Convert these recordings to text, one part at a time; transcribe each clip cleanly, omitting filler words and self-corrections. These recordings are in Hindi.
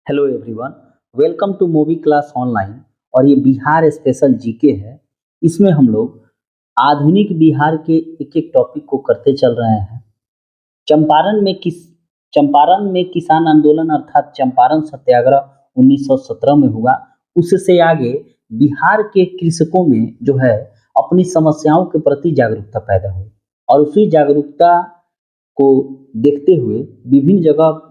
Hello everyone, welcome to movie class online. और ये बिहार स्पेशल जीके है। इसमें हम लोग आधुनिक बिहार के एक एक टॉपिक को करते चल रहे हैं। चंपारण में किसान आंदोलन अर्थात चंपारण सत्याग्रह 1917 में हुआ। उससे आगे बिहार के कृषकों में जो है अपनी समस्याओं के प्रति जागरूकता पैदा हुई। और उसी जागरूकता को देखते हुए विभिन्न जगह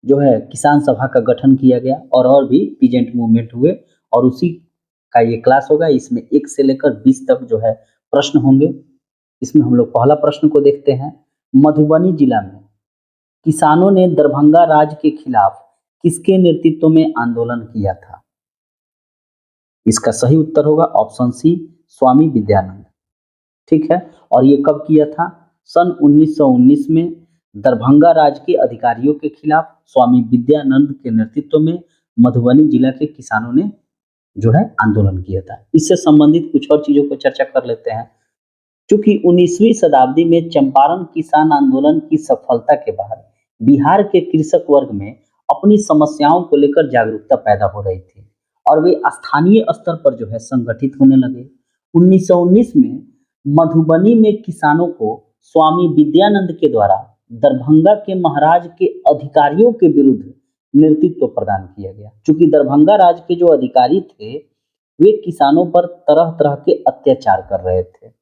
जो है किसान सभा का गठन किया गया और भी पीजेंट मूवमेंट हुए। और उसी का ये क्लास होगा। इसमें 1 से लेकर 20 तक जो है प्रश्न होंगे। इसमें हम लोग पहला प्रश्न को देखते हैं। मधुबनी जिला में किसानों ने दरभंगा राज के खिलाफ किसके नेतृत्व में आंदोलन किया था? इसका सही उत्तर होगा ऑप्शन सी, स्वामी विद्यानंद। ठीक है। और ये कब किया था? सन 1919 में दरभंगा राज के अधिकारियों के खिलाफ स्वामी विद्यानंद के नेतृत्व में मधुबनी जिला के किसानों ने जो है आंदोलन किया था। इससे संबंधित कुछ और चीजों को चर्चा कर लेते हैं। चूंकि 19वीं शताब्दी में चंपारण किसान आंदोलन की सफलता के बाद बिहार के कृषक वर्ग में अपनी समस्याओं को लेकर जागरूकता पैदा हो रही थी और वे स्थानीय स्तर पर जो है संगठित होने लगे। 1919 में मधुबनी में किसानों को स्वामी विद्यानंद के द्वारा दरभंगा के महाराज के अधिकारियों के विरुद्ध नेतृत्व प्रदान किया गया। चूंकि दरभंगा राज के जो अधिकारी थे वे किसानों पर तरह तरह के अत्याचार कर रहे थे।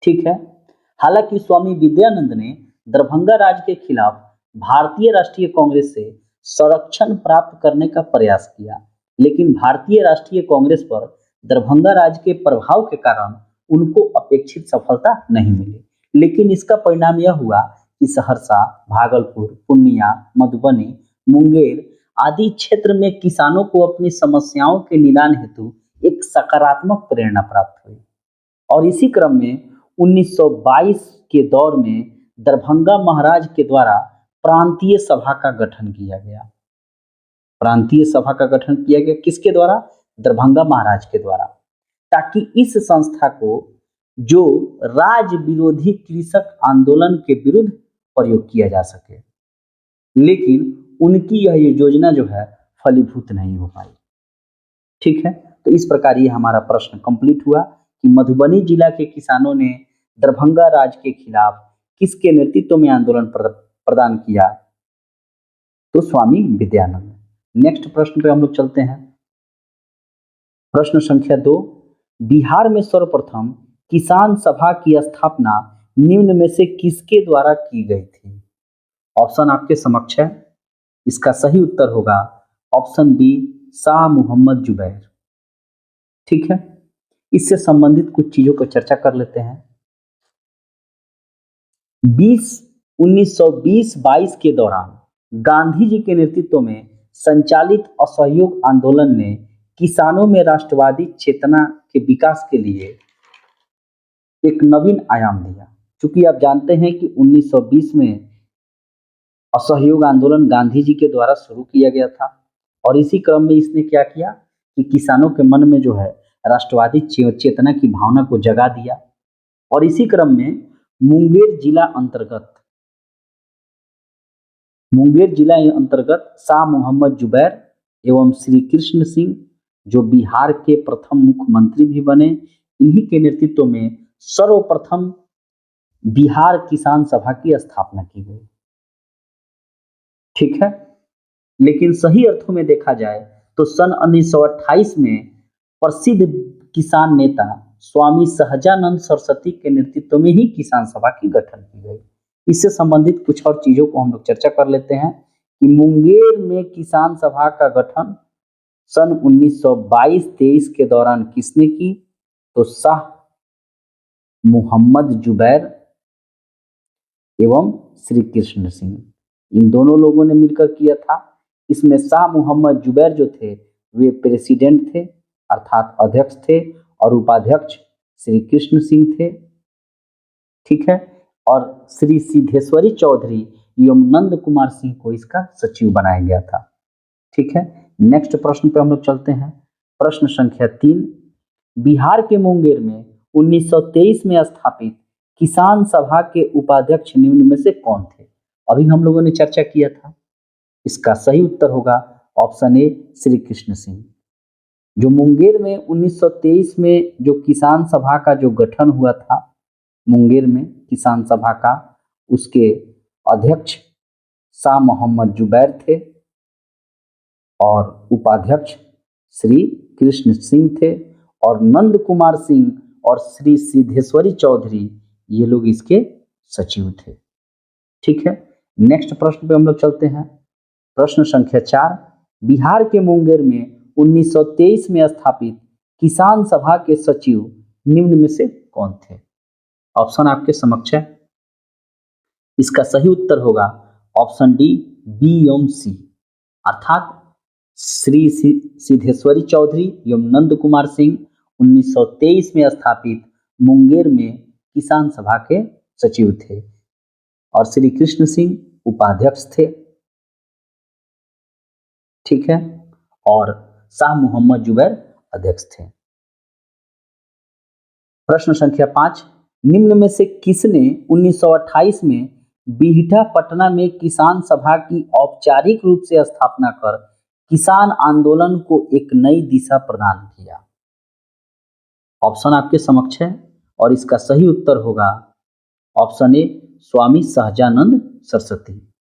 ठीक है। हालांकि स्वामी विद्यानंद ने दरभंगा राज के खिलाफ भारतीय राष्ट्रीय कांग्रेस से संरक्षण प्राप्त करने का प्रयास किया, लेकिन भारतीय राष्ट्रीय कांग्रेस पर दरभंगा राज के प्रभाव के कारण उनको अपेक्षित सफलता नहीं मिली। लेकिन इसका परिणाम यह हुआ कि सहरसा, भागलपुर, पूर्णिया, मधुबनी, मुंगेर आदि क्षेत्र में किसानों को अपनी समस्याओं के निदान हेतु एक सकारात्मक प्रेरणा प्राप्त हुई। और इसी क्रम में 1922 के दौर में दरभंगा महाराज के द्वारा प्रांतीय सभा का गठन किया गया। प्रांतीय सभा का गठन किया गया किसके द्वारा? दरभंगा महाराज के द्वारा, ताकि इस संस्था को जो राज विरोधी कृषक आंदोलन के विरुद्ध प्रयोग किया जा सके। लेकिन उनकी यह योजना जो है फलीभूत नहीं हो पाई। ठीक है। तो इस प्रकार ये हमारा प्रश्न कंप्लीट हुआ कि मधुबनी जिला के किसानों ने दरभंगा राज के खिलाफ किसके नेतृत्व में आंदोलन प्रदान किया? तो स्वामी विद्यानंद। नेक्स्ट प्रश्न पे हम लोग चलते हैं। प्रश्न संख्या 2, बिहार में सर्वप्रथम किसान सभा की स्थापना निम्न में से किसके द्वारा की गई थी? ऑप्शन आपके समक्ष है। इसका सही उत्तर होगा ऑप्शन बी, शाह मोहम्मद जुबैर। ठीक है। इससे संबंधित कुछ चीजों पर चर्चा कर लेते हैं। 1920-22 के दौरान गांधी जी के नेतृत्व में संचालित असहयोग आंदोलन ने किसानों में राष्ट्रवादी चेतना के विकास के लिए एक नवीन आयाम दिया। क्योंकि आप जानते हैं कि 1920 में असहयोग आंदोलन गांधी जी के द्वारा शुरू किया गया था और इसी क्रम में इसने क्या किया कि किसानों के मन में जो है राष्ट्रवादी चेतना की भावना को जगा दिया। और इसी क्रम में मुंगेर जिला अंतर्गत शाह मोहम्मद जुबैर एवं श्री कृष्ण सिंह, जो बिहार के प्रथम मुख्यमंत्री भी बने, इन्हीं के नेतृत्व में सर्वप्रथम बिहार किसान सभा की स्थापना की गई। ठीक है। लेकिन सही अर्थों में देखा जाए तो सन 1928 में प्रसिद्ध किसान नेता स्वामी सहजानंद सरस्वती के नेतृत्व में ही किसान सभा की गठन की गई। इससे संबंधित कुछ और चीजों को हम लोग चर्चा कर लेते हैं कि मुंगेर में किसान सभा का गठन सन 1922-23 के दौरान किसने की? तो शाह मोहम्मद जुबैर एवं श्री कृष्ण सिंह, इन दोनों लोगों ने मिलकर किया था। इसमें शाह मोहम्मद जुबैर जो थे वे प्रेसिडेंट थे अर्थात अध्यक्ष थे और उपाध्यक्ष श्री कृष्ण सिंह थे। ठीक है। और श्री सिद्धेश्वरी चौधरी एवं नंद कुमार सिंह को इसका सचिव बनाया गया था। ठीक है। नेक्स्ट प्रश्न पे हम लोग चलते हैं। प्रश्न संख्या 3, बिहार के मुंगेर में 1923 में स्थापित किसान सभा के उपाध्यक्ष निम्न में से कौन थे? अभी हम लोगों ने चर्चा किया था। इसका सही उत्तर होगा ऑप्शन ए श्री कृष्ण सिंह। जो मुंगेर में 1923 में जो किसान सभा का जो गठन हुआ था, मुंगेर में किसान सभा का, उसके अध्यक्ष शाह मोहम्मद जुबैर थे और उपाध्यक्ष श्री कृष्ण सिंह थे, और नंद कुमार सिंह और श्री सिद्धेश्वरी चौधरी ये लोग इसके सचिव थे। ठीक है, नेक्स्ट प्रश्न पे हम लोग चलते हैं। प्रश्न संख्या 4, बिहार के मुंगेर में 1923 में स्थापित किसान सभा के सचिव निम्न में से कौन थे? ऑप्शन आपके समक्ष है। इसका सही उत्तर होगा ऑप्शन डी बी एवं सी, अर्थात श्री सिद्धेश्वरी चौधरी एवं नंद कुमार सिंह 1923 में स्थापित मुंगेर में किसान सभा के सचिव थे और श्री कृष्ण सिंह उपाध्यक्ष थे। ठीक है, और शाह मोहम्मद जुबैर अध्यक्ष थे। प्रश्न संख्या 5, निम्न में से किसने 1928 में बिहटा पटना में किसान सभा की औपचारिक रूप से स्थापना कर किसान आंदोलन को एक नई दिशा प्रदान किया? ऑप्शन आपके समक्ष है और इसका सही उत्तर होगा ऑप्शन ए स्वामी सहजानंद सरस्वती।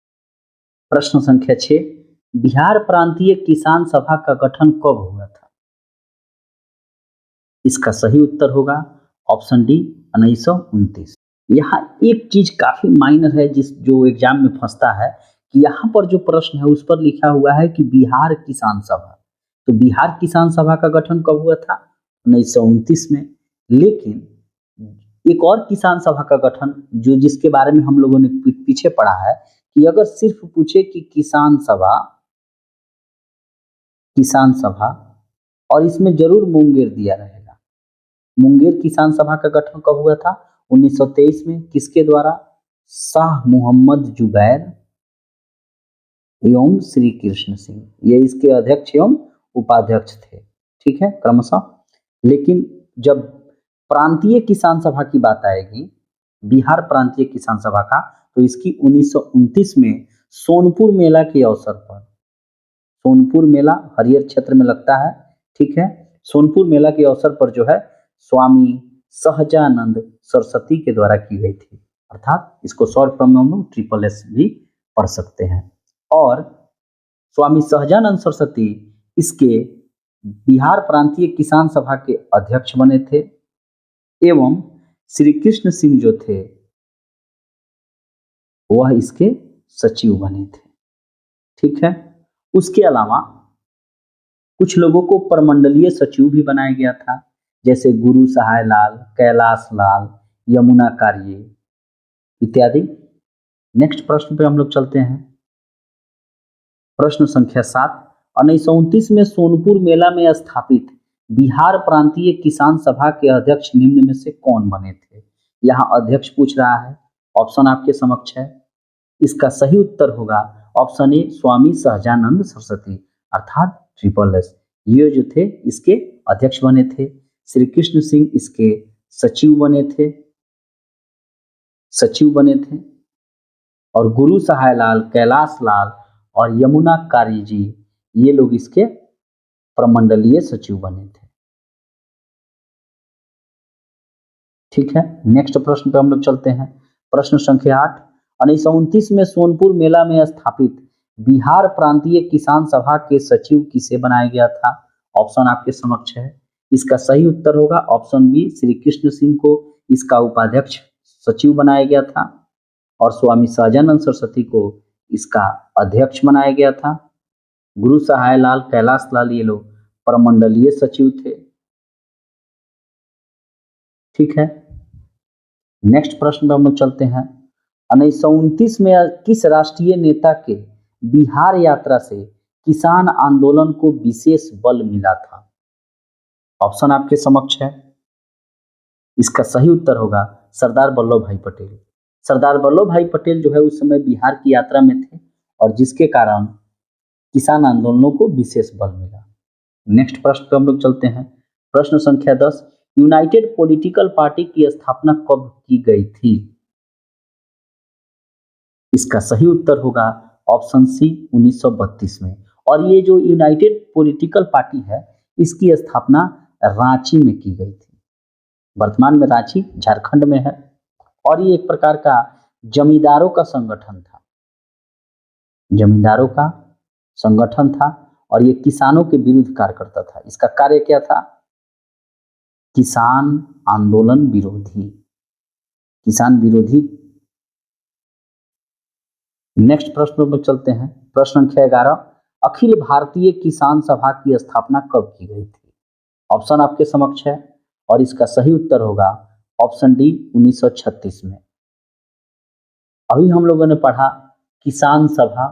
प्रश्न संख्या 6, बिहार प्रांतीय किसान सभा का गठन कब हुआ था? इसका सही उत्तर होगा ऑप्शन डी 1929। यहाँ एक चीज काफी माइनर है जो एग्जाम में फंसता है कि यहाँ पर जो प्रश्न है उस पर लिखा हुआ है कि बिहार किसान सभा। तो बिहार किसान सभा का गठन कब हुआ था? 1929 में। लेकिन एक और किसान सभा का गठन जो जिसके बारे में हम लोगों ने पीछे पढ़ा है कि अगर सिर्फ पूछे कि किसान सभा और इसमें जरूर मुंगेर दिया रहेगा। मुंगेर किसान सभा का गठन कब हुआ था? 1923 में। किसके द्वारा? शाह मोहम्मद जुबैर एवं श्री कृष्ण सिंह, ये इसके अध्यक्ष एवं उपाध्यक्ष थे। ठीक है, क्रमशः। लेकिन जब प्रांतीय किसान सभा की बात आएगी, बिहार प्रांतीय किसान सभा का, तो इसकी 1929 में सोनपुर मेला के अवसर पर, सोनपुर मेला हरियर क्षेत्र में लगता है, ठीक है, सोनपुर मेला के अवसर पर जो है स्वामी सहजानंद सरस्वती के द्वारा की गई थी। अर्थात इसको शॉर्ट फॉर्म में हम लोग ट्रिपल एस भी पढ़ सकते हैं। और स्वामी सहजानंद सरस्वती इसके बिहार प्रांतीय किसान सभा के अध्यक्ष बने थे एवं श्री कृष्ण सिंह जो थे वह इसके सचिव बने थे। ठीक है, उसके अलावा कुछ लोगों को प्रमंडलीय सचिव भी बनाया गया था, जैसे गुरु सहाय लाल, कैलाश लाल, यमुना कार्ये इत्यादि। नेक्स्ट प्रश्न पे हम लोग चलते हैं। प्रश्न संख्या 7, 1929 में सोनपुर मेला में स्थापित बिहार प्रांतीय किसान सभा के अध्यक्ष निम्न में से कौन बने थे? यहाँ अध्यक्ष पूछ रहा है, ऑप्शन आपके समक्ष है। इसका सही उत्तर होगा ऑप्शन ए स्वामी सहजानंद सरस्वती, अर्थात ट्रिपल एस। ये जो थे इसके अध्यक्ष बने थे। श्री कृष्ण सिंह इसके सचिव बने थे और गुरु सहाय लाल, कैलाश लाल और यमुना कार्य जी ये लोग इसके प्रमंडलीय सचिव बने थे। ठीक है, नेक्स्ट प्रश्न पे हम लोग चलते हैं। प्रश्न संख्या 8, 1929 में सोनपुर मेला में स्थापित बिहार प्रांतीय किसान सभा के सचिव किसे बनाया गया था? ऑप्शन आपके समक्ष है। इसका सही उत्तर होगा ऑप्शन बी, श्री कृष्ण सिंह को इसका उपाध्यक्ष सचिव बनाया गया था और स्वामी सहजानंद सरस्वती को इसका अध्यक्ष बनाया गया था। गुरु सहाय लाल, कैलाश लाल ये लोग प्रमंडलीय सचिव थे। ठीक है, नेक्स्ट प्रश्न में हम लोग चलते हैं। 1929 में किस राष्ट्रीय नेता के बिहार यात्रा से किसान आंदोलन को विशेष बल मिला था? ऑप्शन आपके समक्ष है। इसका सही उत्तर होगा सरदार वल्लभ भाई पटेल। सरदार वल्लभ भाई पटेल जो है उस समय बिहार की यात्रा में थे और जिसके कारण किसान आंदोलनों को विशेष बल मिला। नेक्स्ट प्रश्न पर हम लोग चलते हैं। प्रश्न संख्या 10, यूनाइटेड पॉलिटिकल पार्टी की स्थापना कब की गई थी? इसका सही उत्तर होगा ऑप्शन सी 1932 में। और ये जो यूनाइटेड पॉलिटिकल पार्टी है, इसकी स्थापना रांची में की गई थी। वर्तमान में रांची झारखंड में है और ये एक प्रकार का जमींदारों का संगठन था। जमींदारों का संगठन था और ये किसानों के विरुद्ध कार्य करता था। इसका कार्य क्या था? किसान आंदोलन विरोधी, किसान विरोधी। नेक्स्ट प्रश्न पर चलते हैं। प्रश्न संख्या 11, अखिल भारतीय किसान सभा की स्थापना कब की गई थी? ऑप्शन आपके समक्ष है और इसका सही उत्तर होगा ऑप्शन डी 1936 में। अभी हम लोगों ने पढ़ा किसान सभा,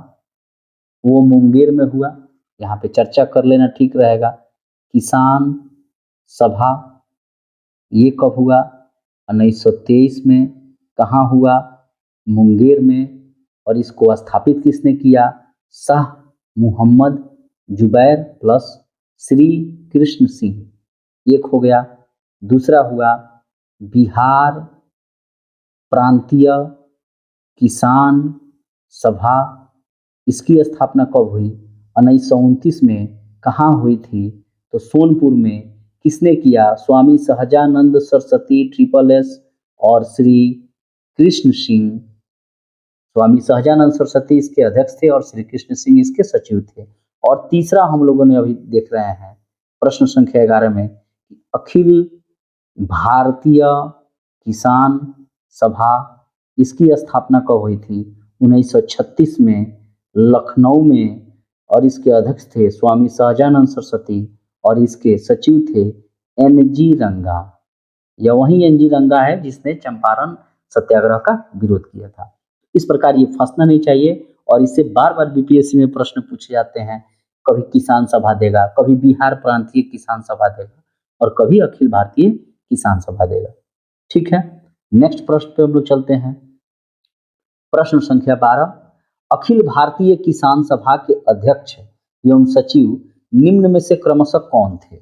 वो मुंगेर में हुआ, यहाँ पे चर्चा कर लेना ठीक रहेगा। किसान सभा ये कब हुआ? 1923 में। कहाँ हुआ? मुंगेर में। और इसको स्थापित किसने किया? शाह मोहम्मद जुबैर प्लस श्री कृष्ण सिंह। एक हो गया। दूसरा हुआ बिहार प्रांतीय किसान सभा, इसकी स्थापना कब हुई? 1929 में। कहाँ हुई थी? तो सोनपुर में। किसने किया? स्वामी सहजानंद सरस्वती ट्रिपल एस और श्री कृष्ण सिंह। स्वामी सहजानंद सरस्वती इसके अध्यक्ष थे और श्री कृष्ण सिंह इसके सचिव थे। और तीसरा हम लोगों ने अभी देख रहे हैं प्रश्न संख्या 11 में, अखिल भारतीय किसान सभा, इसकी स्थापना कब हुई थी? 1936 में लखनऊ में। और इसके अध्यक्ष थे स्वामी सहजानंद सरस्वती और इसके सचिव थे एन.जी. रंगा। यह वही एन.जी. रंगा है जिसने चंपारण सत्याग्रह का विरोध किया था। इस प्रकार ये फंसना नहीं चाहिए और इससे बार बार बीपीएससी में प्रश्न पूछे जाते हैं। कभी किसान सभा देगा, कभी बिहार प्रांतीय किसान सभा देगा और कभी अखिल भारतीय किसान सभा देगा। ठीक है, नेक्स्ट प्रश्न पे हम लोग चलते हैं। प्रश्न संख्या 12, अखिल भारतीय किसान सभा के अध्यक्ष एवं सचिव निम्न में से क्रमशः कौन थे?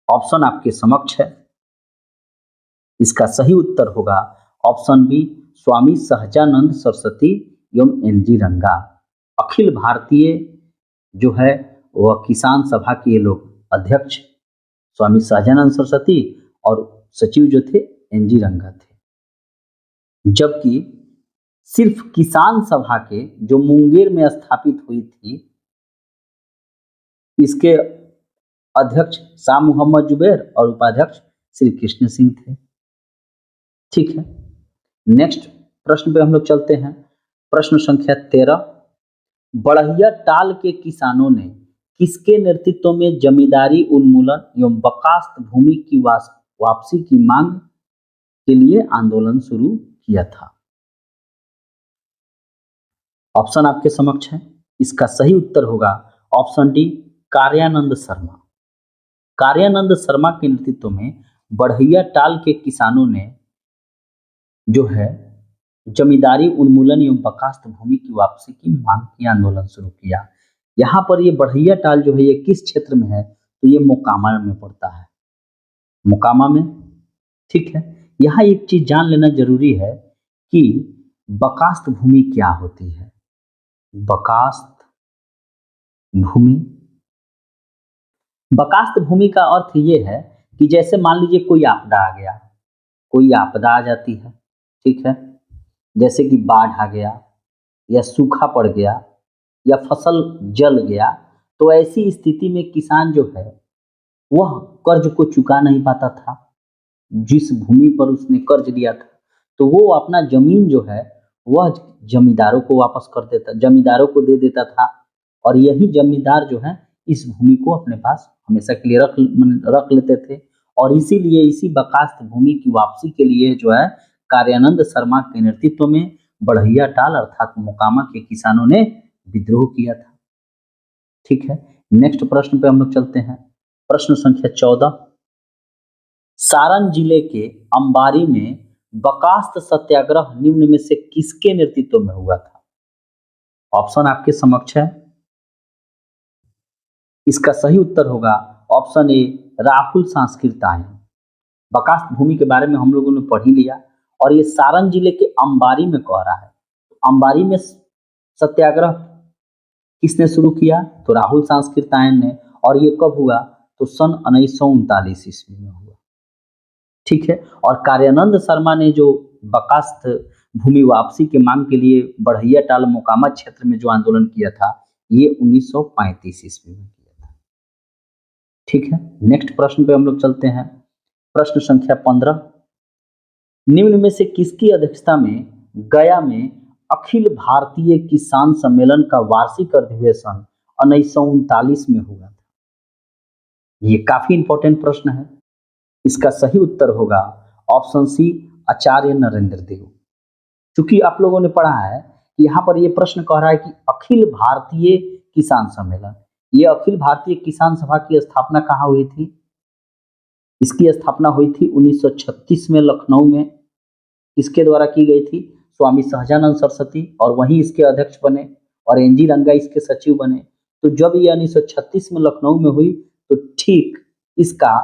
ऑप्शन आपके समक्ष है। इसका सही उत्तर होगा ऑप्शन बी स्वामी सहजानंद सरस्वती एवं एन.जी. रंगा। अखिल भारतीय जो है वह किसान सभा के ये लोग अध्यक्ष स्वामी सहजानंद सरस्वती और सचिव जो थे एन.जी. रंगा थे। जबकि सिर्फ किसान सभा के जो मुंगेर में स्थापित हुई थी, इसके अध्यक्ष शाह मोहम्मद जुबैर और उपाध्यक्ष श्री कृष्ण सिंह थे। ठीक है, नेक्स्ट प्रश्न पे हम लोग चलते हैं। प्रश्न संख्या 13, बढ़िया टाल के किसानों ने किसके नेतृत्व में जमींदारी उन्मूलन एवं बकास्त भूमि की वापसी की मांग के लिए आंदोलन शुरू किया था? ऑप्शन आपके समक्ष है। इसका सही उत्तर होगा ऑप्शन डी कार्यानंद शर्मा। कार्यानंद शर्मा के नेतृत्व में बढ़िया टाल के किसानों ने जो है जमींदारी उन्मूलन एवं बकास्त भूमि की वापसी की मांग की आंदोलन शुरू किया। यहाँ पर ये बढ़िया टाल जो है ये किस क्षेत्र में है? तो ये मोकामा में पड़ता है, मोकामा में। ठीक है, यहाँ एक चीज जान लेना जरूरी है कि बकास्त भूमि क्या होती है। बकास्त भूमि, बकास्त भूमि का अर्थ ये है कि जैसे मान लीजिए कोई आपदा आ गया, कोई आपदा आ जाती है, ठीक है, जैसे कि बाढ़ आ गया या सूखा पड़ गया या फसल जल गया, तो ऐसी स्थिति में किसान जो है वह कर्ज को चुका नहीं पाता था। जिस भूमि पर उसने कर्ज लिया था तो वो अपना जमीन जो है वह जमींदारों को वापस कर देता, जमींदारों को दे देता था और यही जमींदार जो है इस भूमि को अपने पास हमेशा के लिए रख लेते थे। और इसीलिए इसी बकास्त भूमि की वापसी के लिए जो है कार्यानंद शर्मा के नेतृत्व में बढ़िया टाल अर्थात मोकामा के किसानों ने विद्रोह किया था। ठीक है, नेक्स्ट प्रश्न पे हम लोग चलते हैं। प्रश्न संख्या 14, सारण जिले के अंबारी में बकास्त सत्याग्रह निम्न में से किसके नेतृत्व में हुआ था? ऑप्शन आपके समक्ष है। इसका सही उत्तर होगा ऑप्शन ए राहुल सांस्कृतायन। बकास्त भूमि के बारे में हम लोगों ने पढ़ ही लिया और ये सारण जिले के अंबारी में कह रहा है। अंबारी में सत्याग्रह किसने शुरू किया? तो राहुल सांस्कृत्यायन ने। और ये कब हुआ? तो सन 1939 ईस्वी में हुआ। ठीक है। और कार्यानंद शर्मा ने जो बर्खास्त भूमि वापसी के मांग के लिए बढ़ैया टाल मोकामा क्षेत्र में जो आंदोलन किया था, ये 1935 ईस्वी में किया था। ठीक है। नेक्स्ट प्रश्न पे हम लोग चलते हैं। प्रश्न संख्या 15, निम्न में से किसकी अध्यक्षता में गया में अखिल भारतीय किसान सम्मेलन का वार्षिक अधिवेशन 1939 में हुआ था? ये काफी इंपॉर्टेंट प्रश्न है। इसका सही उत्तर होगा ऑप्शन सी, आचार्य नरेंद्र देव। क्योंकि आप लोगों ने पढ़ा है कि यहाँ पर ये प्रश्न कह रहा है कि अखिल भारतीय किसान सम्मेलन, ये अखिल भारतीय किसान सभा की स्थापना कहाँ हुई थी? इसकी स्थापना हुई थी 1936 में लखनऊ में। इसके द्वारा की गई थी? स्वामी सहजानंद सरस्वती, और वहीं इसके अध्यक्ष बने, और एनजी रंगा इसके सचिव बने। तो जब ये 1936 में लखनऊ में हुई, तो ठीक इसका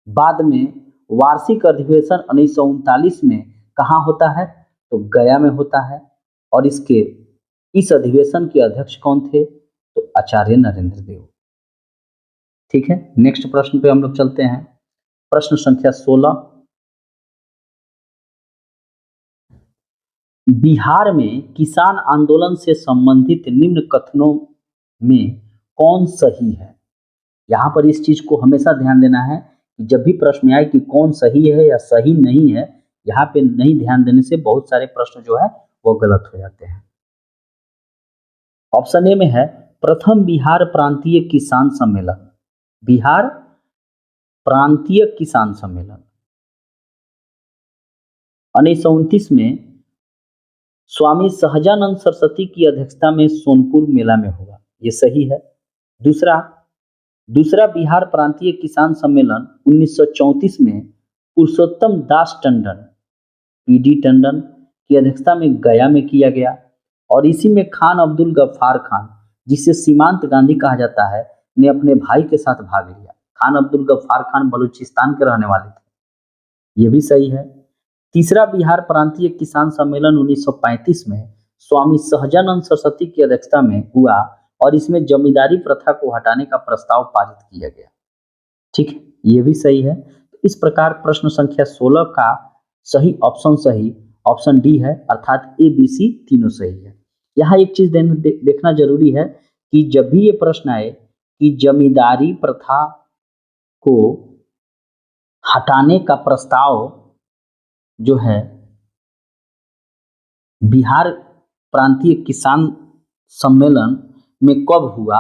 बाद में वार्षिक अधिवेशन 1939 में कहाँ होता है? तो गया में होता है। और इस अधिवेशन के अध्यक्ष कौन थे? तो आचार्य नरेंद्र देव। ठीक है। नेक्स्ट प्रश्न पे हम लोग चलते हैं। प्रश्न संख्या 16, बिहार में किसान आंदोलन से संबंधित निम्न कथनों में कौन सही है? यहां पर इस चीज को हमेशा ध्यान देना है कि जब भी प्रश्न आए कि कौन सही है या सही नहीं है, यहाँ पे नहीं ध्यान देने से बहुत सारे प्रश्न जो है वो गलत हो जाते हैं। ऑप्शन ए में है प्रथम बिहार प्रांतीय किसान सम्मेलन। बिहार प्रांतीय किसान सम्मेलन 1929 में स्वामी सहजानंद सरस्वती की अध्यक्षता में सोनपुर मेला में हुआ, ये सही है। दूसरा बिहार प्रांतीय किसान सम्मेलन 1934 में पुरुषोत्तम दास टंडन, पीडी टंडन की अध्यक्षता में गया में किया गया, और इसी में खान अब्दुल गफ्फार खान, जिसे सीमांत गांधी कहा जाता है, ने अपने भाई के साथ भाग लिया। खान अब्दुल गफ्फार खान बलूचिस्तान के रहने वाले थे, ये भी सही है। तीसरा बिहार प्रांतीय किसान सम्मेलन 1935 में स्वामी सहजानंद सरस्वती की अध्यक्षता में हुआ, और इसमें जमींदारी प्रथा को हटाने का प्रस्ताव पारित किया गया। ठीक है, ये भी सही है। इस प्रकार प्रश्न संख्या 16 का सही ऑप्शन डी है, अर्थात ए बी सी तीनों सही है। यहाँ एक चीज देखना जरूरी है कि जब भी ये प्रश्न आए कि जमींदारी प्रथा को हटाने का प्रस्ताव जो है बिहार प्रांतीय किसान सम्मेलन में कब हुआ,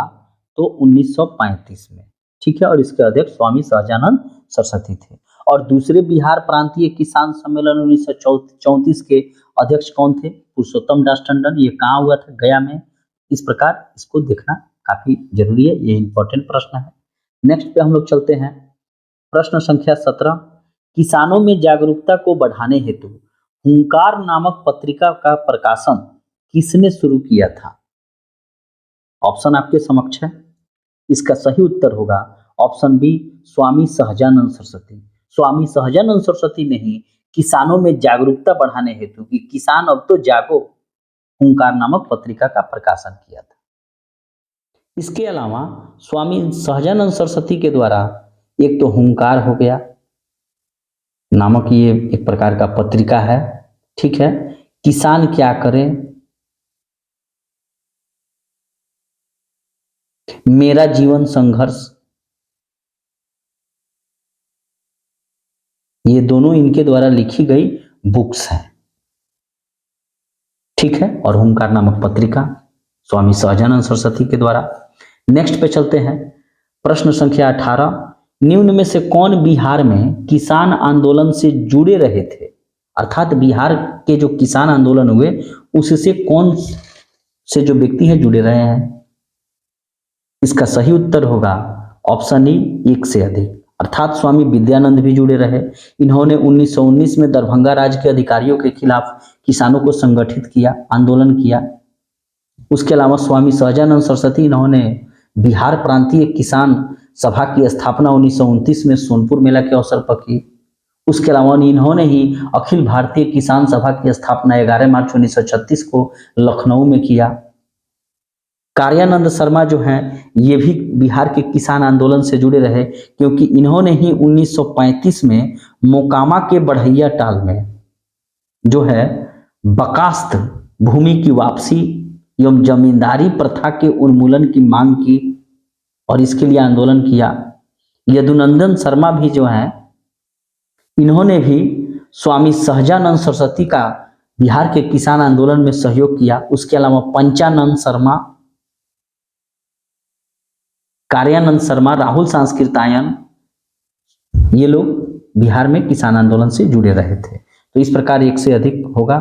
तो 1935 में। ठीक है, और इसके अध्यक्ष स्वामी सहजानंद सरस्वती थे। और दूसरे बिहार प्रांतीय किसान सम्मेलन 1934 के अध्यक्ष कौन थे? पुरुषोत्तम दास टंडन। ये कहाँ हुआ था? गया में। इस प्रकार इसको देखना काफी जरूरी है, ये इंपॉर्टेंट प्रश्न है। नेक्स्ट पे हम लोग चलते हैं। प्रश्न संख्या 17, किसानों में जागरूकता को बढ़ाने हेतु हुंकार नामक पत्रिका का प्रकाशन किसने शुरू किया था? ऑप्शन आपके समक्ष है। इसका सही उत्तर होगा ऑप्शन बी, स्वामी सहजानंद सरस्वती। स्वामी सहजानंद सरस्वती ने ही किसानों में जागरूकता बढ़ाने हेतु कि किसान अब तो जागो, हुंकार नामक पत्रिका का प्रकाशन किया था। इसके अलावा स्वामी सहजानंद सरस्वती के द्वारा एक तो हुंकार हो गया नामक ये एक प्रकार का पत्रिका है। ठीक है, किसान क्या करें, मेरा जीवन संघर्ष, ये दोनों इनके द्वारा लिखी गई बुक्स हैं। ठीक है, और हुंकार नामक पत्रिका स्वामी सहजानंद सरस्वती के द्वारा। नेक्स्ट पे चलते हैं। प्रश्न संख्या 18, निम्न में से कौन बिहार में किसान आंदोलन से जुड़े रहे थे? अर्थात बिहार के जो किसान आंदोलन हुए उससे कौन से जो व्यक्ति हैं जुड़े रहे हैं? इसका सही उत्तर होगा ऑप्शन ई, एक से अधिक, अर्थात स्वामी विद्यानंद भी जुड़े रहे। इन्होंने 1919 में दरभंगा राज्य के अधिकारियों के खिलाफ किसानों को संगठित किया, आंदोलन किया। उसके अलावा स्वामी सहजानंद सरस्वती, इन्होंने बिहार प्रांतीय किसान सभा की स्थापना 1929 में सोनपुर मेला के अवसर पर की। उसके अलावा इन्होंने ही अखिल भारतीय किसान सभा की स्थापना 11 मार्च 1936 को लखनऊ में किया। कार्यानंद शर्मा जो हैं ये भी बिहार के किसान आंदोलन से जुड़े रहे, क्योंकि इन्होंने ही 1935 में मोकामा के बढ़ैया टाल में जो है बकास्त भूमि की वापसी एवं जमींदारी प्रथा के उन्मूलन की मांग की और इसके लिए आंदोलन किया। यदुनंदन शर्मा भी जो हैं इन्होंने भी स्वामी सहजानंद सरस्वती का बिहार के किसान आंदोलन में सहयोग किया। उसके अलावा पंचानंद शर्मा, कार्यानंद शर्मा, राहुल सांस्कृतायन, ये लोग बिहार में किसान आंदोलन से जुड़े रहे थे। तो इस प्रकार एक से अधिक होगा।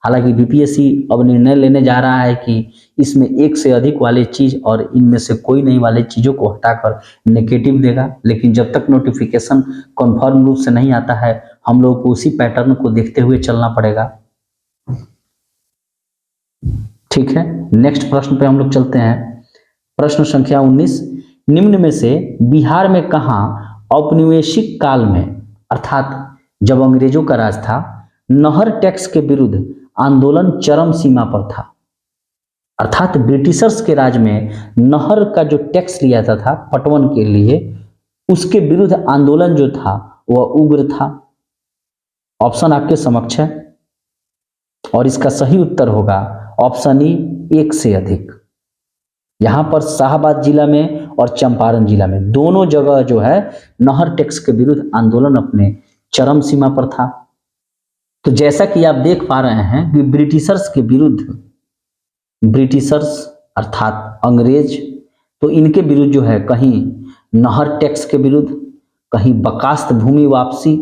हालांकि बीपीएससी अब निर्णय लेने जा रहा है कि इसमें एक से अधिक वाले चीज और इनमें से कोई नहीं वाले चीजों को हटाकर नेगेटिव देगा, लेकिन जब तक नोटिफिकेशन कन्फर्म रूप से नहीं आता है हम लोग को उसी पैटर्न को देखते हुए चलना पड़ेगा। ठीक है, नेक्स्ट प्रश्न पे हम लोग चलते हैं। प्रश्न संख्या 19, निम्न में से बिहार में कहां औपनिवेशिक काल में अर्थात जब अंग्रेजों का राज था नहर टैक्स के विरुद्ध आंदोलन चरम सीमा पर था। अर्थात ब्रिटिशर्स के राज में नहर का जो टैक्स लिया जाता था पटवन के लिए, उसके विरुद्ध आंदोलन जो था वह उग्र था। ऑप्शन आपके समक्ष है और इसका सही उत्तर होगा ऑप्शन ई, एक से अधिक। यहां पर शाहबाद जिला में और चंपारण जिला में दोनों जगह जो है नहर टैक्स के विरुद्ध आंदोलन अपने चरम सीमा पर था। तो जैसा कि आप देख पा रहे हैं कि ब्रिटिशर्स के विरुद्ध, ब्रिटिशर्स अर्थात अंग्रेज, तो इनके विरुद्ध जो है कहीं नहर टैक्स के विरुद्ध, कहीं बकास्त भूमि वापसी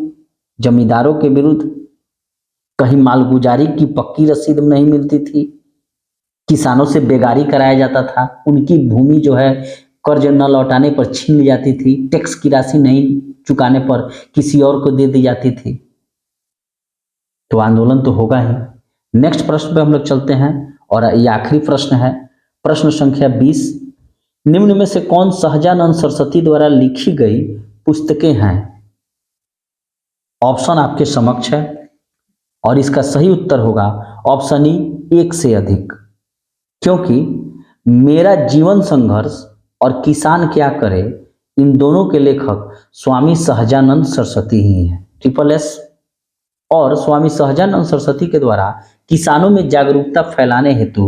जमींदारों के विरुद्ध, कहीं मालगुजारी की पक्की रसीद नहीं मिलती थी, किसानों से बेगारी कराया जाता था, उनकी भूमि जो है कर्ज न लौटाने पर छीन ली जाती थी, टैक्स की राशि नहीं चुकाने पर किसी और को दे दी जाती थी। तो आंदोलन तो होगा ही। नेक्स्ट प्रश्न पे हम लोग चलते हैं और ये आखिरी प्रश्न है, प्रश्न संख्या 20, निम्न में से कौन सहजानंद सरस्वती द्वारा लिखी गई पुस्तकें हैं? ऑप्शन आपके समक्ष है और इसका सही उत्तर होगा ऑप्शन ई, एक से अधिक। क्योंकि मेरा जीवन संघर्ष और किसान क्या करे, इन दोनों के लेखक स्वामी सहजानंद सरस्वती ही हैं, ट्रिपल एस। और स्वामी सहजानंद सरस्वती के द्वारा किसानों में जागरूकता फैलाने हेतु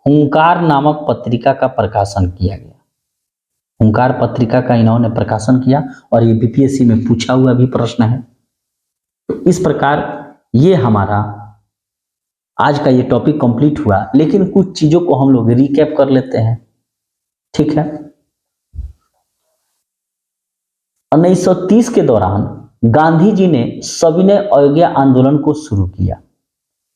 हुंकार नामक पत्रिका का प्रकाशन किया गया। हुंकार पत्रिका का इन्होंने प्रकाशन किया और ये बीपीएससी में पूछा हुआ भी प्रश्न है। तो इस प्रकार ये हमारा आज का ये टॉपिक कंप्लीट हुआ, लेकिन कुछ चीजों को हम लोग रिकैप कर लेते हैं। ठीक है, 1930 के दौरान गांधी जी ने सविनय अवज्ञा आंदोलन को शुरू किया,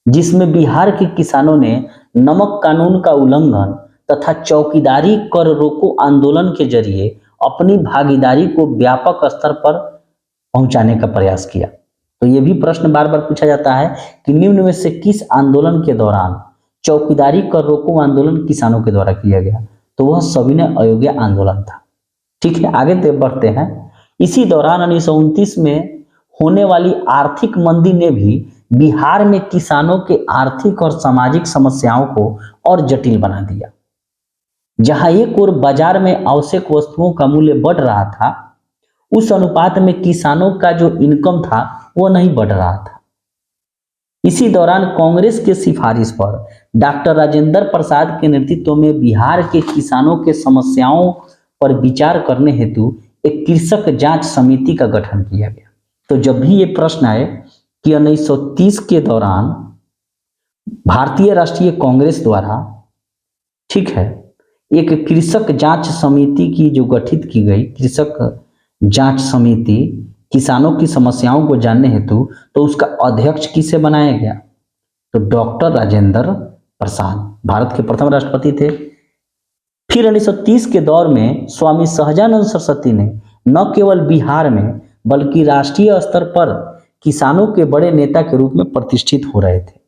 जिसमें बिहार के किसानों ने नमक कानून का उल्लंघन तथा चौकीदारी कर रोको आंदोलन के जरिए अपनी भागीदारी को व्यापक स्तर पर पहुंचाने का प्रयास किया। तो यह भी प्रश्न बार बार पूछा जाता है कि निम्न में से किस आंदोलन के दौरान चौकीदारी कर रोको आंदोलन किसानों के द्वारा किया गया? तो वह सविनय अवज्ञा आंदोलन था। ठीक है, आगे बढ़ते हैं। इसी दौरान 1929 में होने वाली आर्थिक मंदी ने भी बिहार में किसानों के आर्थिक और सामाजिक समस्याओं को और जटिल बना दिया। जहां एक ओर बाजार में आवश्यक वस्तुओं का मूल्य बढ़ रहा था, उस अनुपात में किसानों का जो इनकम था वो नहीं बढ़ रहा था। इसी दौरान कांग्रेस के सिफारिश पर डॉक्टर राजेंद्र प्रसाद के नेतृत्व में बिहार के किसानों के समस्याओं पर विचार करने हेतु एक कृषक जांच समिति का गठन किया गया। तो जब भी ये प्रश्न आए कि 1930 के दौरान भारतीय राष्ट्रीय कांग्रेस द्वारा, ठीक है, एक कृषक जांच समिति की जो गठित की गई, कृषक जांच समिति किसानों की समस्याओं को जानने हेतु, तो उसका अध्यक्ष किसे बनाया गया? तो डॉक्टर राजेंद्र प्रसाद भारत के प्रथम राष्ट्रपति थे। फिर 1930 के दौर में स्वामी सहजानंद सरस्वती ने न केवल बिहार में बल्कि राष्ट्रीय स्तर पर किसानों के बड़े नेता के रूप में प्रतिष्ठित हो रहे थे।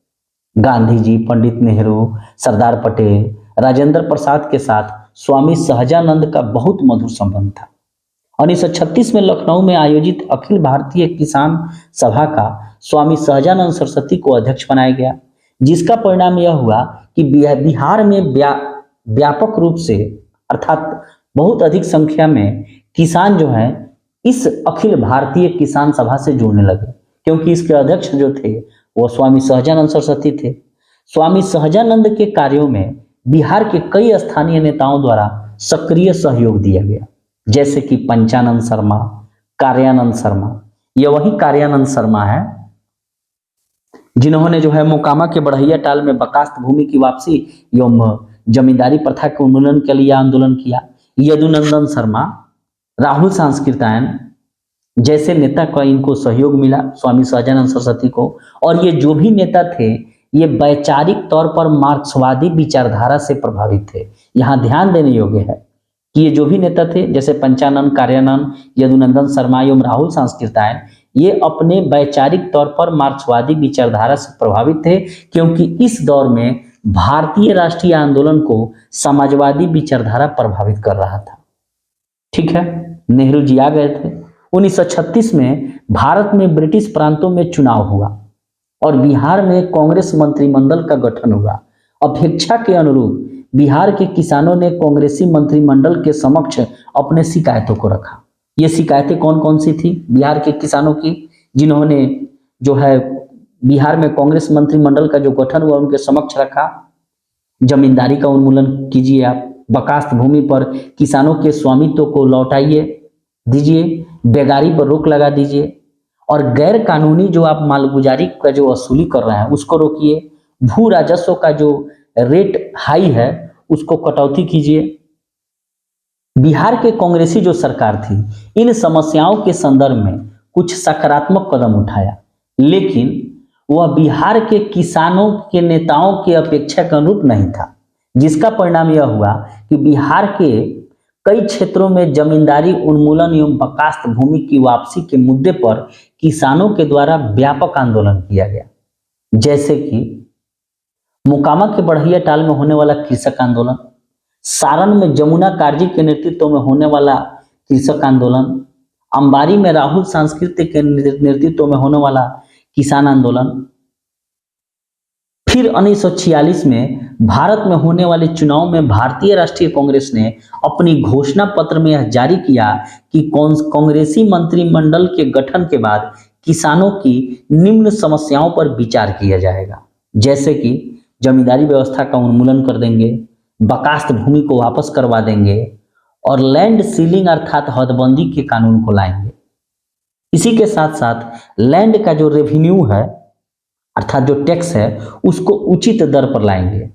गांधी जी, पंडित नेहरू, सरदार पटेल, राजेंद्र प्रसाद के साथ स्वामी सहजानंद का बहुत मधुर संबंध था। 1936 में लखनऊ में आयोजित अखिल भारतीय किसान सभा का स्वामी सहजानंद सरस्वती को अध्यक्ष बनाया गया, जिसका परिणाम यह हुआ कि बिहार में व्यापक रूप से अर्थात बहुत अधिक संख्या में किसान जो है इस अखिल भारतीय किसान सभा से जुड़ने लगे, क्योंकि इसके अध्यक्ष जो थे वो स्वामी सहजानंद सरस्वती थे। स्वामी सहजानंद के कार्यों में बिहार के कई स्थानीय नेताओं द्वारा सक्रिय सहयोग दिया गया, जैसे कि पंचानंद शर्मा, कार्यानंद शर्मा। ये वही कार्यानंद शर्मा है जिन्होंने जो है मोकामा के बढ़ैया टाल में बकास्त भूमि की वापसी एवं जमींदारी प्रथा के उन्मूलन के लिए आंदोलन किया। यदुनंदन शर्मा, राहुल सांस्कृत्यायन जैसे नेता का इनको सहयोग मिला स्वामी सहजानंद सरस्वती को। और ये जो भी नेता थे ये वैचारिक तौर पर मार्क्सवादी विचारधारा से प्रभावित थे। यहाँ ध्यान देने योग्य है कि ये जो भी नेता थे जैसे पंचानंद, कार्यानंद, यदुनंदन शर्मा एवं राहुल सांस्कृत्यायन, ये अपने वैचारिक तौर पर मार्क्सवादी विचारधारा से प्रभावित थे, क्योंकि इस दौर में भारतीय राष्ट्रीय आंदोलन को समाजवादी विचारधारा प्रभावित कर रहा था। ठीक है, नेहरू जी आ गए थे। 1936 में भारत में ब्रिटिश प्रांतों में चुनाव हुआ और बिहार में कांग्रेस मंत्रिमंडल का गठन हुआ। अपेक्षा के अनुरूप बिहार के किसानों ने कांग्रेसी मंत्रिमंडल के समक्ष अपने शिकायतों को रखा। ये शिकायतें कौन कौन सी थी बिहार के किसानों की, जिन्होंने जो है बिहार में कांग्रेस मंत्रिमंडल का जो गठन हुआ उनके समक्ष रखा? जमींदारी का उन्मूलन कीजिए, आप बकास्त भूमि पर किसानों के स्वामित्व को लौटाइए दीजिए, बेगारी पर रोक लगा दीजिए, और गैर कानूनी जो आप मालगुजारी का जो वसूली कर रहे हैं उसको रोकिए, भू राजस्व का जो रेट हाई है उसको कटौती कीजिए। बिहार के कांग्रेसी जो सरकार थी इन समस्याओं के संदर्भ में कुछ सकारात्मक कदम उठाया, लेकिन वह बिहार के किसानों के नेताओं की अपेक्षा के अनुरूप नहीं था, जिसका परिणाम यह हुआ कि बिहार के कई क्षेत्रों में जमींदारी उन्मूलन एवं बकास्त भूमि की वापसी के मुद्दे पर किसानों के द्वारा व्यापक आंदोलन किया गया, जैसे कि मोकामा के बढ़ैया टाल में होने वाला कृषक आंदोलन, सारण में जमुना काजी के नेतृत्व में होने वाला कृषक आंदोलन, अंबारी में राहुल सांस्कृतिक के नेतृत्व में होने वाला किसान आंदोलन। फिर 1946 में भारत में होने वाले चुनाव में भारतीय राष्ट्रीय कांग्रेस ने अपनी घोषणा पत्र में यह जारी किया कि कांग्रेसी मंत्रिमंडल के गठन के बाद किसानों की निम्न समस्याओं पर विचार किया जाएगा, जैसे कि जमींदारी व्यवस्था का उन्मूलन कर देंगे, बकास्त भूमि को वापस करवा देंगे और लैंड सीलिंग अर्थात हदबंदी के कानून को लाएंगे। इसी के साथ साथ लैंड का जो रेवेन्यू है अर्थात जो टैक्स है उसको उचित दर पर लाएंगे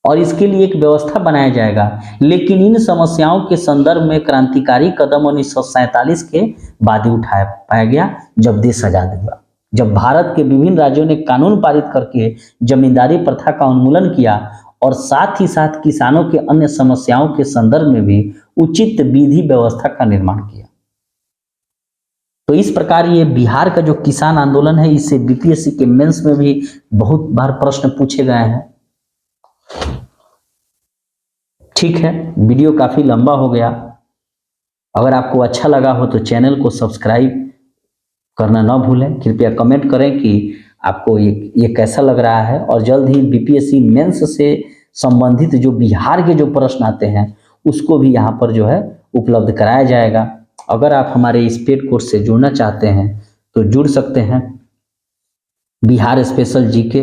और इसके लिए एक व्यवस्था बनाया जाएगा। लेकिन इन समस्याओं के संदर्भ में क्रांतिकारी कदम 1947 के बाद ही उठाया पाया गया, जब देश आजाद हुआ, जब भारत के विभिन्न राज्यों ने कानून पारित करके जमींदारी प्रथा का उन्मूलन किया और साथ ही साथ किसानों के अन्य समस्याओं के संदर्भ में भी उचित विधि व्यवस्था का निर्माण किया। तो इस प्रकार ये बिहार का जो किसान आंदोलन है, इससे बीपीएससी के मेंस में भी बहुत बार प्रश्न पूछे गए हैं। ठीक है, वीडियो काफी लंबा हो गया। अगर आपको अच्छा लगा हो तो चैनल को सब्सक्राइब करना ना भूलें। कृपया कमेंट करें कि आपको ये कैसा लग रहा है, और जल्द ही बीपीएससी मेंस से संबंधित जो बिहार के जो प्रश्न आते हैं उसको भी यहाँ पर जो है उपलब्ध कराया जाएगा। अगर आप हमारे इस पेड कोर्स से जुड़ना चाहते हैं तो जुड़ सकते हैं। बिहार स्पेशल जीके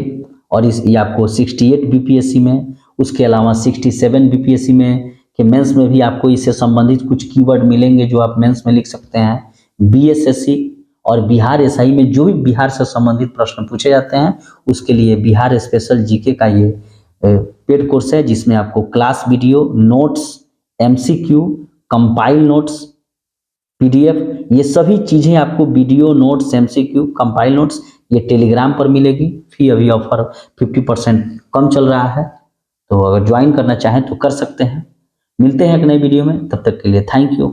और ये आपको 68 बीपीएससी में, उसके अलावा 67 बीपीएससी में के मेंस में भी आपको इससे संबंधित कुछ कीवर्ड मिलेंगे जो आप मेंस में लिख सकते हैं। बीएसएससी और बिहार एसआई में जो भी बिहार से संबंधित प्रश्न पूछे जाते हैं उसके लिए बिहार स्पेशल जीके का ये पेड कोर्स है, जिसमें आपको class video, notes, MCQ, compile notes, PDF, ये सभी चीज़ें आपको video, notes, MCQ, compile notes ये टेलीग्राम पर मिलेगी। फी अभी ऑफर 50% कम चल रहा है, तो अगर ज्वाइन करना चाहें तो कर सकते हैं। मिलते हैं एक नई वीडियो में, तब तक के लिए थैंक यू।